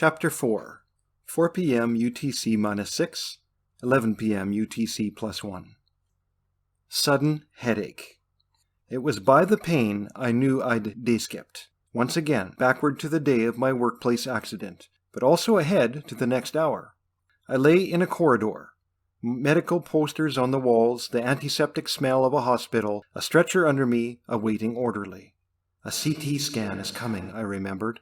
Chapter 4, 4 p.m. UTC-6, 11 p.m. UTC+1. Sudden headache. It was by the pain I knew I'd day-skipped. Once again, backward to the day of my workplace accident, but also ahead to the next hour. I lay in a corridor. Medical posters on the walls, the antiseptic smell of a hospital, a stretcher under me, a waiting orderly. A CT scan is coming, I remembered.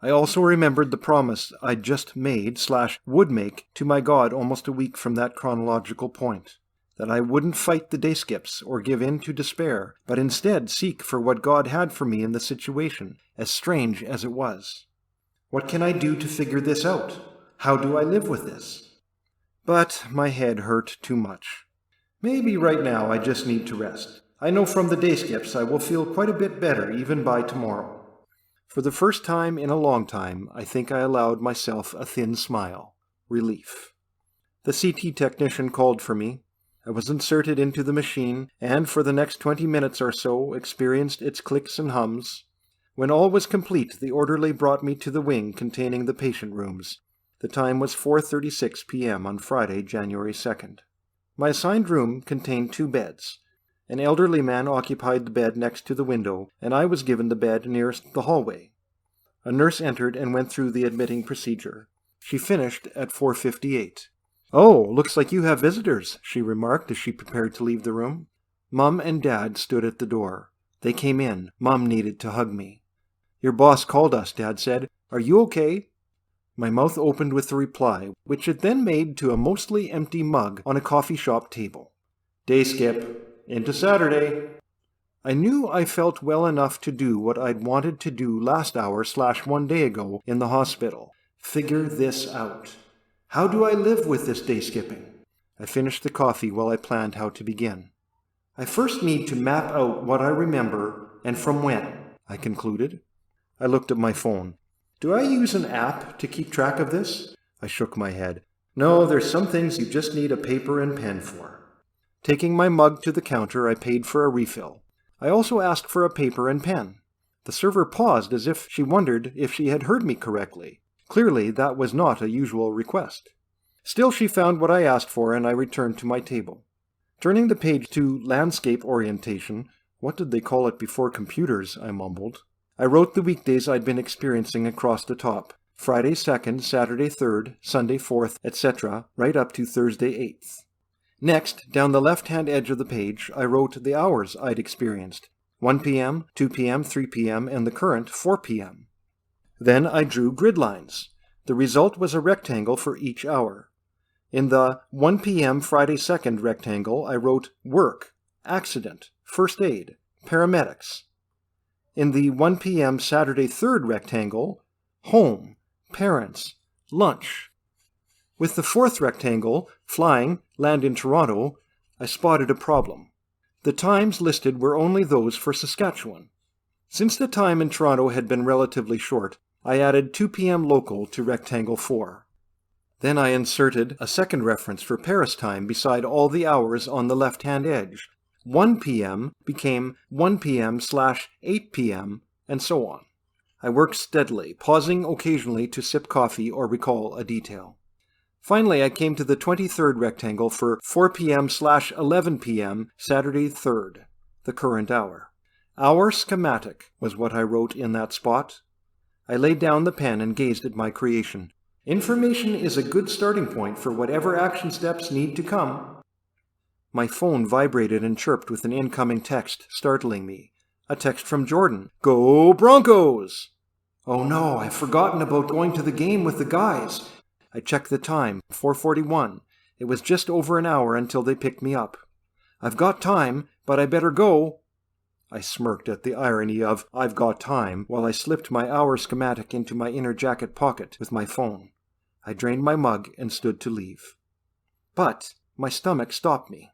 I also remembered the promise I'd just made/would make to my God almost a week from that chronological point, that I wouldn't fight the day skips or give in to despair, but instead seek for what God had for me in the situation, as strange as it was. What can I do to figure this out? How do I live with this? But my head hurt too much. Maybe right now I just need to rest. I know from the day skips I will feel quite a bit better even by tomorrow. For the first time in a long time, I think I allowed myself a thin smile. Relief. The CT technician called for me. I was inserted into the machine, and for the next 20 minutes or so experienced its clicks and hums. When all was complete, the orderly brought me to the wing containing the patient rooms. The time was 4:36 p.m. on Friday, January 2nd. My assigned room contained 2 beds. An elderly man occupied the bed next to the window, and I was given the bed nearest the hallway. A nurse entered and went through the admitting procedure. She finished at 4:58. "Oh, looks like you have visitors," she remarked as she prepared to leave the room. Mum and Dad stood at the door. They came in. Mum needed to hug me. "Your boss called us," Dad said. "Are you okay?" My mouth opened with the reply, which it then made to a mostly empty mug on a coffee shop table. "Day skip. Into Saturday." I knew I felt well enough to do what I'd wanted to do last hour/1 day ago in the hospital. Figure this out. How do I live with this day skipping? I finished the coffee while I planned how to begin. I first need to map out what I remember and from when, I concluded. I looked at my phone. Do I use an app to keep track of this? I shook my head. No, there's some things you just need a paper and pen for. Taking my mug to the counter, I paid for a refill. I also asked for a paper and pen. The server paused as if she wondered if she had heard me correctly. Clearly, that was not a usual request. Still, she found what I asked for, and I returned to my table. Turning the page to landscape orientation, what did they call it before computers, I mumbled. I wrote the weekdays I'd been experiencing across the top. Friday 2nd, Saturday 3rd, Sunday 4th, etc., right up to Thursday 8th. Next, down the left-hand edge of the page, I wrote the hours I'd experienced. 1 p.m., 2 p.m., 3 p.m., and the current 4 p.m. Then I drew grid lines. The result was a rectangle for each hour. In the 1 p.m. Friday 2nd rectangle, I wrote work, accident, first aid, paramedics. In the 1 p.m. Saturday 3rd rectangle, home, parents, lunch. With the 4th rectangle, flying, land in Toronto, I spotted a problem. The times listed were only those for Saskatchewan. Since the time in Toronto had been relatively short, I added 2 p.m. local to rectangle 4. Then I inserted a second reference for Paris time beside all the hours on the left-hand edge. 1 p.m. became 1 p.m/8 p.m., and so on. I worked steadily, pausing occasionally to sip coffee or recall a detail. Finally, I came to the 23rd rectangle for 4 p.m/11 p.m., Saturday 3rd, the current hour. Hour schematic was what I wrote in that spot. I laid down the pen and gazed at my creation. Information is a good starting point for whatever action steps need to come. My phone vibrated and chirped with an incoming text, startling me. A text from Jordan. Go Broncos! Oh no, I've forgotten about going to the game with the guys. I checked the time, 4:41. It was just over an hour until they picked me up. I've got time, but I better go. I smirked at the irony of I've got time while I slipped my hour schematic into my inner jacket pocket with my phone. I drained my mug and stood to leave. But my stomach stopped me.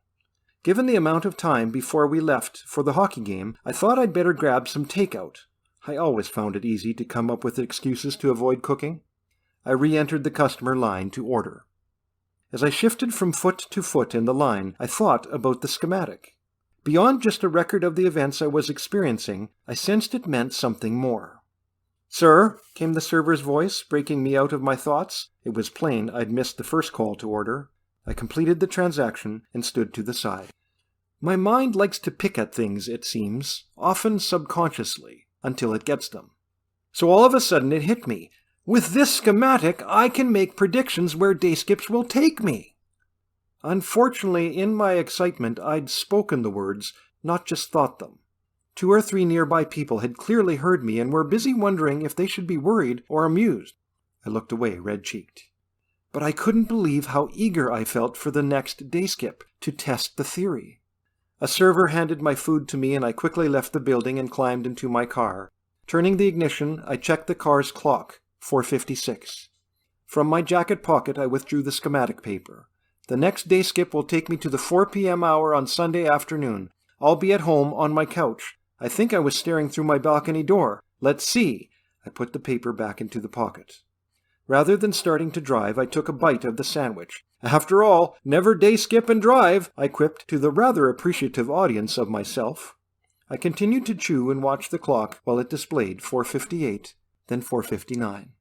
Given the amount of time before we left for the hockey game, I thought I'd better grab some takeout. I always found it easy to come up with excuses to avoid cooking. I re-entered the customer line to order. As I shifted from foot to foot in the line, I thought about the schematic. Beyond just a record of the events I was experiencing, I sensed it meant something more. "Sir," came the server's voice, breaking me out of my thoughts. It was plain I'd missed the first call to order. I completed the transaction and stood to the side. My mind likes to pick at things, it seems, often subconsciously, until it gets them. So all of a sudden it hit me. With this schematic, I can make predictions where day skips will take me. Unfortunately, in my excitement, I'd spoken the words, not just thought them. 2 or 3 nearby people had clearly heard me and were busy wondering if they should be worried or amused. I looked away, red-cheeked. But I couldn't believe how eager I felt for the next day skip, to test the theory. A server handed my food to me and I quickly left the building and climbed into my car. Turning the ignition, I checked the car's clock, 4:56. From my jacket pocket, I withdrew the schematic paper. The next day skip will take me to the 4 p.m. hour on Sunday afternoon. I'll be at home on my couch. I think I was staring through my balcony door. Let's see. I put the paper back into the pocket. Rather than starting to drive, I took a bite of the sandwich. After all, never day skip and drive, I quipped to the rather appreciative audience of myself. I continued to chew and watch the clock while it displayed 4:58, then 4:59.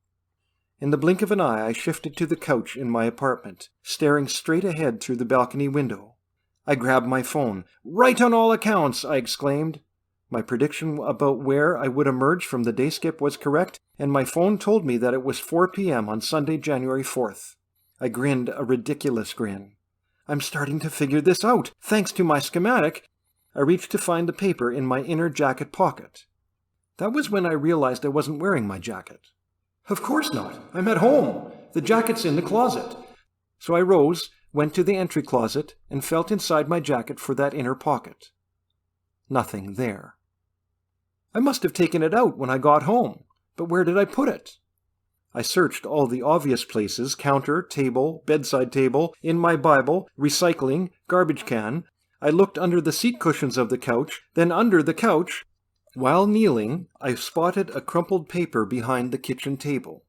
In the blink of an eye, I shifted to the couch in my apartment, staring straight ahead through the balcony window. I grabbed my phone. "Right on all accounts!" I exclaimed. My prediction about where I would emerge from the day skip was correct, and my phone told me that it was 4 p.m. on Sunday, January 4th. I grinned a ridiculous grin. I'm starting to figure this out, thanks to my schematic. I reached to find the paper in my inner jacket pocket. That was when I realized I wasn't wearing my jacket. Of course not. I'm at home. The jacket's in the closet. So I rose, went to the entry closet, and felt inside my jacket for that inner pocket. Nothing there. I must have taken it out when I got home, but where did I put it? I searched all the obvious places, counter, table, bedside table, in my Bible, recycling, garbage can. I looked under the seat cushions of the couch, then under the couch. While kneeling, I spotted a crumpled paper behind the kitchen table.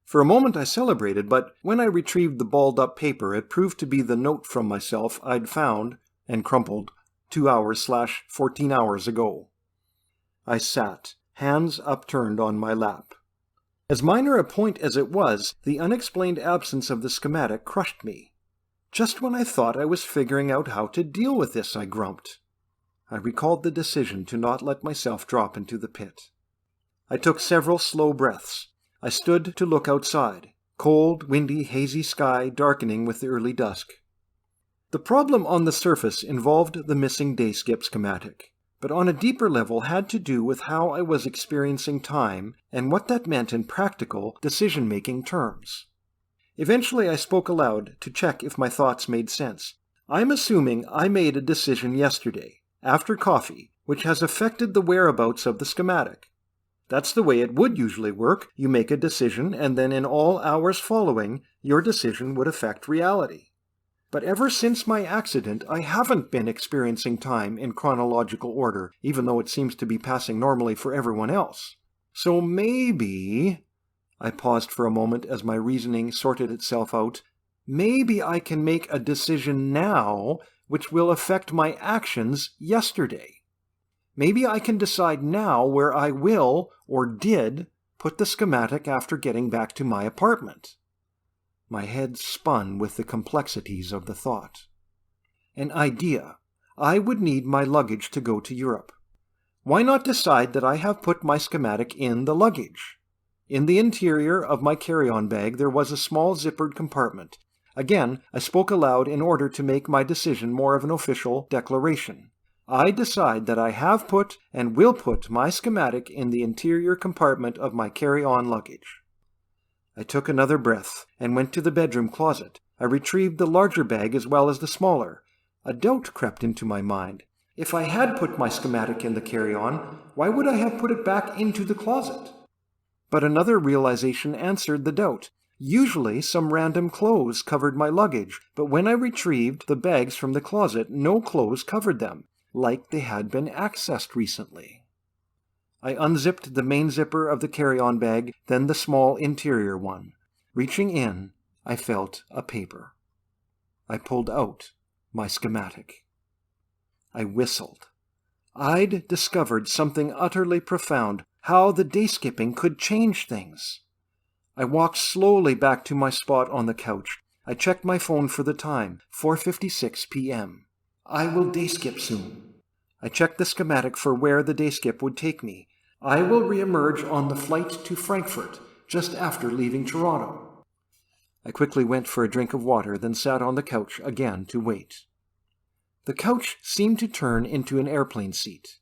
For a moment I celebrated, but when I retrieved the balled-up paper, it proved to be the note from myself I'd found, and crumpled, 2 hours/14 hours ago. I sat, hands upturned on my lap. As minor a point as it was, the unexplained absence of the schematic crushed me. Just when I thought I was figuring out how to deal with this, I grumped. I recalled the decision to not let myself drop into the pit. I took several slow breaths. I stood to look outside. Cold, windy, hazy sky darkening with the early dusk. The problem on the surface involved the missing day skip schematic, but on a deeper level had to do with how I was experiencing time and what that meant in practical, decision-making terms. Eventually I spoke aloud to check if my thoughts made sense. I'm assuming I made a decision yesterday, after coffee, which has affected the whereabouts of the schematic. That's the way it would usually work. You make a decision, and then in all hours following, your decision would affect reality. But ever since my accident, I haven't been experiencing time in chronological order, even though it seems to be passing normally for everyone else. So maybe... I paused for a moment as my reasoning sorted itself out. Maybe I can make a decision now which will affect my actions yesterday. Maybe I can decide now where I will, or did, put the schematic after getting back to my apartment. My head spun with the complexities of the thought. An idea. I would need my luggage to go to Europe. Why not decide that I have put my schematic in the luggage? In the interior of my carry-on bag there was a small zippered compartment. Again, I spoke aloud in order to make my decision more of an official declaration. I decide that I have put and will put my schematic in the interior compartment of my carry-on luggage. I took another breath and went to the bedroom closet. I retrieved the larger bag as well as the smaller. A doubt crept into my mind. If I had put my schematic in the carry-on, why would I have put it back into the closet? But another realization answered the doubt. Usually some random clothes covered my luggage, but when I retrieved the bags from the closet, no clothes covered them, like they had been accessed recently. I unzipped the main zipper of the carry-on bag, then the small interior one. Reaching in, I felt a paper. I pulled out my schematic. I whistled. I'd discovered something utterly profound. how the day skipping could change things. I walked slowly back to my spot on the couch. I checked my phone for the time, 4:56 p.m. I will day skip soon. I checked the schematic for where the day skip would take me. I will re-emerge on the flight to Frankfurt, just after leaving Toronto. I quickly went for a drink of water, then sat on the couch again to wait. The couch seemed to turn into an airplane seat.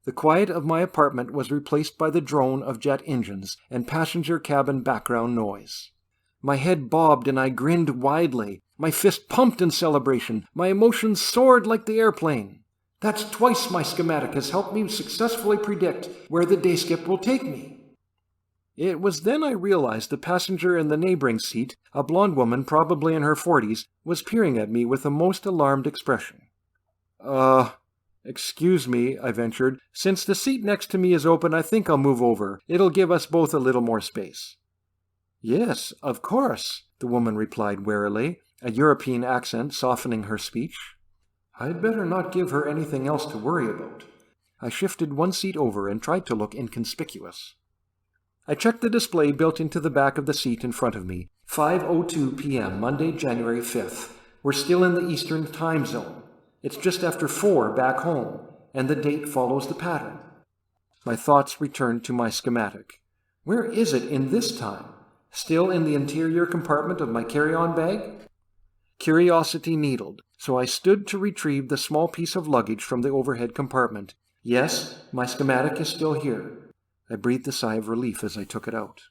The quiet of my apartment was replaced by the drone of jet engines and passenger cabin background noise. My head bobbed and I grinned widely. My fist pumped in celebration. My emotions soared like the airplane. That's twice my schematic has helped me successfully predict where the day skip will take me. It was then I realized the passenger in the neighboring seat, a blonde woman probably in her 40s, was peering at me with a most alarmed expression. Excuse me, I ventured. Since the seat next to me is open, I think I'll move over. It'll give us both a little more space. Yes, of course, the woman replied warily, a European accent softening her speech. I'd better not give her anything else to worry about. I shifted one seat over and tried to look inconspicuous. I checked the display built into the back of the seat in front of me. 5:02 p.m., Monday, January 5th. We're still in the Eastern time zone. It's just after 4 back home, and the date follows the pattern. My thoughts returned to my schematic. Where is it in this time? Still in the interior compartment of my carry-on bag? Curiosity needled, so I stood to retrieve the small piece of luggage from the overhead compartment. Yes, my schematic is still here. I breathed a sigh of relief as I took it out.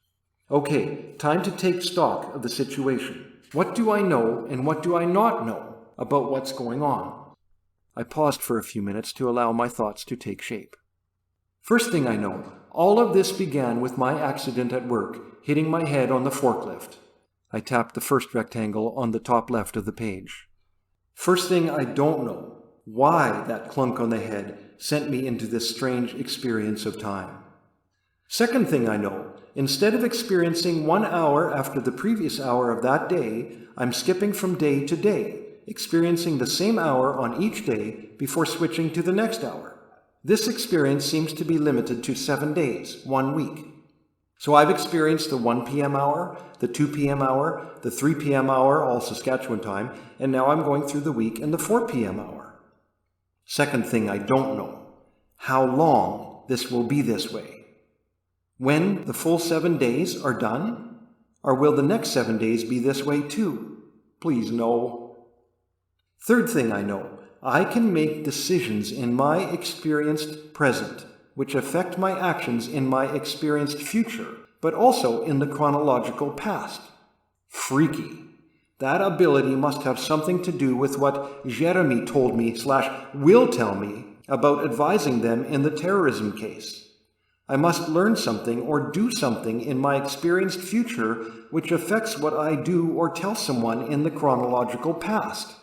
Okay, time to take stock of the situation. What do I know and what do I not know about what's going on? I paused for a few minutes to allow my thoughts to take shape. First thing I know, all of this began with my accident at work, hitting my head on the forklift. I tapped the first rectangle on the top left of the page. First thing I don't know, why that clunk on the head sent me into this strange experience of time. Second thing I know, instead of experiencing 1 hour after the previous hour of that day, I'm skipping from day to day, experiencing the same hour on each day before switching to the next hour. This experience seems to be limited to 7 days, 1 week. So I've experienced the 1 p.m. hour, the 2 p.m. hour, the 3 p.m. hour, all Saskatchewan time, and now I'm going through the week in the 4 p.m. hour. Second thing I don't know, how long this will be this way. When the full 7 days are done? Or will the next 7 days be this way too? Please no. Third thing I know, I can make decisions in my experienced present, which affect my actions in my experienced future, but also in the chronological past. Freaky. That ability must have something to do with what Jeremy told me / will tell me about advising them in the terrorism case. I must learn something or do something in my experienced future which affects what I do or tell someone in the chronological past.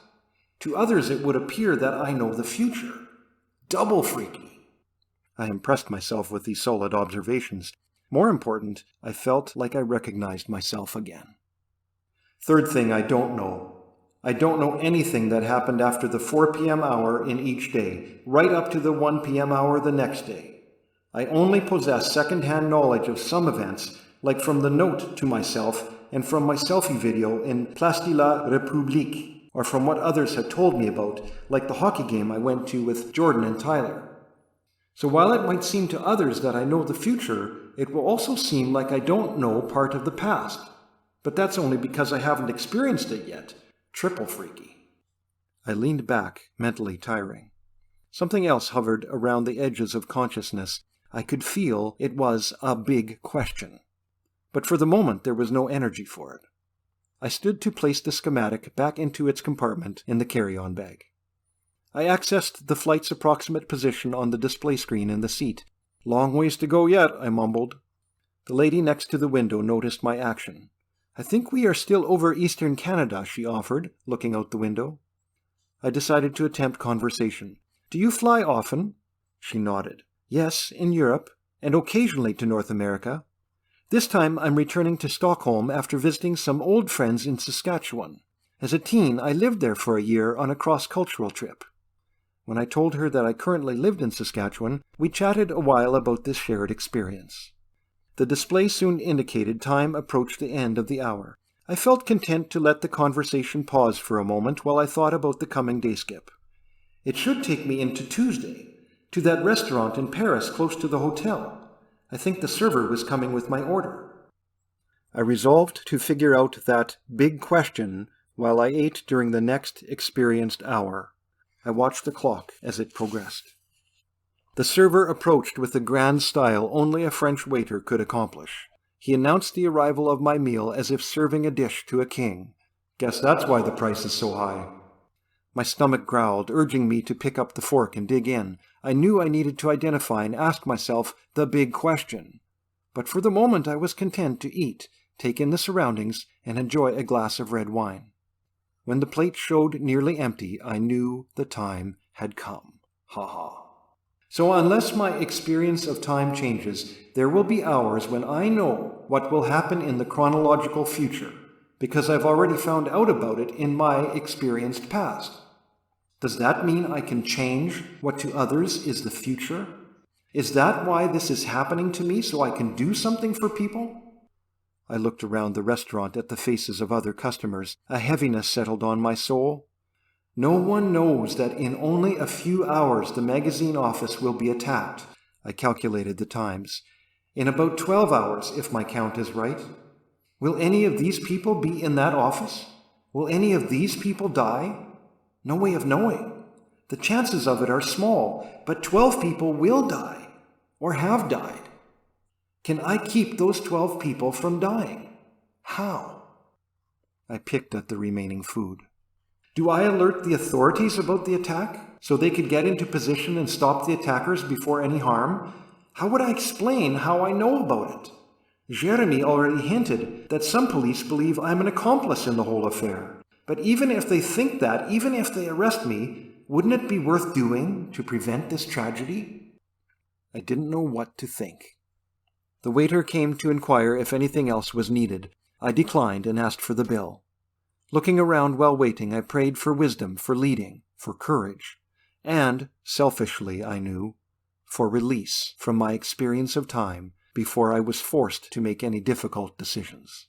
To others it would appear that I know the future. Double freaky. I impressed myself with these solid observations. More important, I felt like I recognized myself again. Third thing I don't know. I don't know anything that happened after the 4 p.m. hour in each day, right up to the 1 p.m. hour the next day. I only possess second-hand knowledge of some events, like from the note to myself and from my selfie video in Place de la République, or from what others have told me about, like the hockey game I went to with Jordan and Tyler. So while it might seem to others that I know the future, it will also seem like I don't know part of the past. But that's only because I haven't experienced it yet. Triple freaky. I leaned back, mentally tiring. Something else hovered around the edges of consciousness. I could feel it was a big question. But for the moment there was no energy for it. I stood to place the schematic back into its compartment in the carry-on bag. I accessed the flight's approximate position on the display screen in the seat. Long ways to go yet, I mumbled. The lady next to the window noticed my action. I think we are still over Eastern Canada, she offered, looking out the window. I decided to attempt conversation. Do you fly often? She nodded. Yes, in Europe, and occasionally to North America. This time I'm returning to Stockholm after visiting some old friends in Saskatchewan. As a teen, I lived there for a year on a cross-cultural trip. When I told her that I currently lived in Saskatchewan, we chatted a while about this shared experience. The display soon indicated time approached the end of the hour. I felt content to let the conversation pause for a moment while I thought about the coming day skip. It should take me into Tuesday, to that restaurant in Paris close to the hotel. I think the server was coming with my order. I resolved to figure out that big question while I ate during the next experienced hour. I watched the clock as it progressed. The server approached with the grand style only a French waiter could accomplish. He announced the arrival of my meal as if serving a dish to a king. Guess that's why the price is so high. My stomach growled, urging me to pick up the fork and dig in. I knew I needed to identify and ask myself the big question. But for the moment I was content to eat, take in the surroundings, and enjoy a glass of red wine. When the plate showed nearly empty, I knew the time had come. Ha ha. So unless my experience of time changes, there will be hours when I know what will happen in the chronological future, because I've already found out about it in my experienced past. Does that mean I can change what to others is the future? Is that why this is happening to me, so I can do something for people? I looked around the restaurant at the faces of other customers. A heaviness settled on my soul. No one knows that in only a few hours the magazine office will be attacked. I calculated the times. In about 12 hours, if my count is right. Will any of these people be in that office? Will any of these people die? No way of knowing. The chances of it are small, but 12 people will die, or have died. Can I keep those 12 people from dying? How? I picked at the remaining food. Do I alert the authorities about the attack, so they could get into position and stop the attackers before any harm? How would I explain how I know about it? Jeremy already hinted that some police believe I'm an accomplice in the whole affair. But even if they think that, even if they arrest me, wouldn't it be worth doing to prevent this tragedy? I didn't know what to think. The waiter came to inquire if anything else was needed. I declined and asked for the bill. Looking around while waiting, I prayed for wisdom, for leading, for courage, and, selfishly, I knew, for release from my experience of time before I was forced to make any difficult decisions.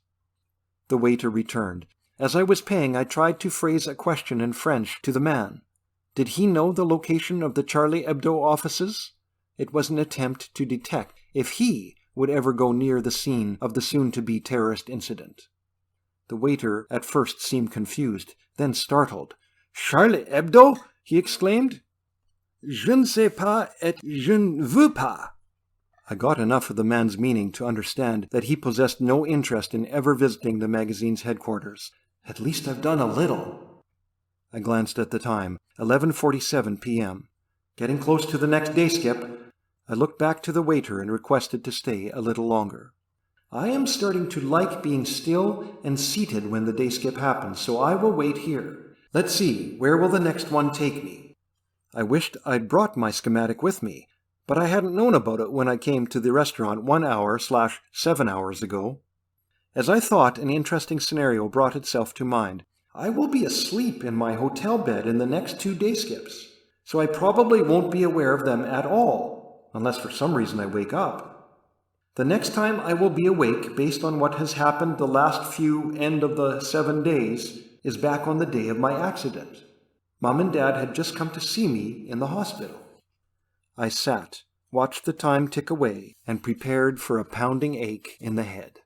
The waiter returned. As I was paying, I tried to phrase a question in French to the man. Did he know the location of the Charlie Hebdo offices? It was an attempt to detect if he would ever go near the scene of the soon-to-be terrorist incident. The waiter at first seemed confused, then startled. "Charlie Hebdo?" he exclaimed. "Je ne sais pas et je ne veux pas." I got enough of the man's meaning to understand that he possessed no interest in ever visiting the magazine's headquarters. At least I've done a little. I glanced at the time, 11:47 p.m. Getting close to the next day skip, I looked back to the waiter and requested to stay a little longer. I am starting to like being still and seated when the day skip happens, so I will wait here. Let's see, where will the next one take me? I wished I'd brought my schematic with me, but I hadn't known about it when I came to the restaurant 1 hour/7 hours ago. As I thought, an interesting scenario brought itself to mind. I will be asleep in my hotel bed in the next 2 day skips, so I probably won't be aware of them at all, unless for some reason I wake up. The next time I will be awake, based on what has happened the last few end of the 7 days, is back on the day of my accident. Mom and Dad had just come to see me in the hospital. I sat, watched the time tick away, and prepared for a pounding ache in the head.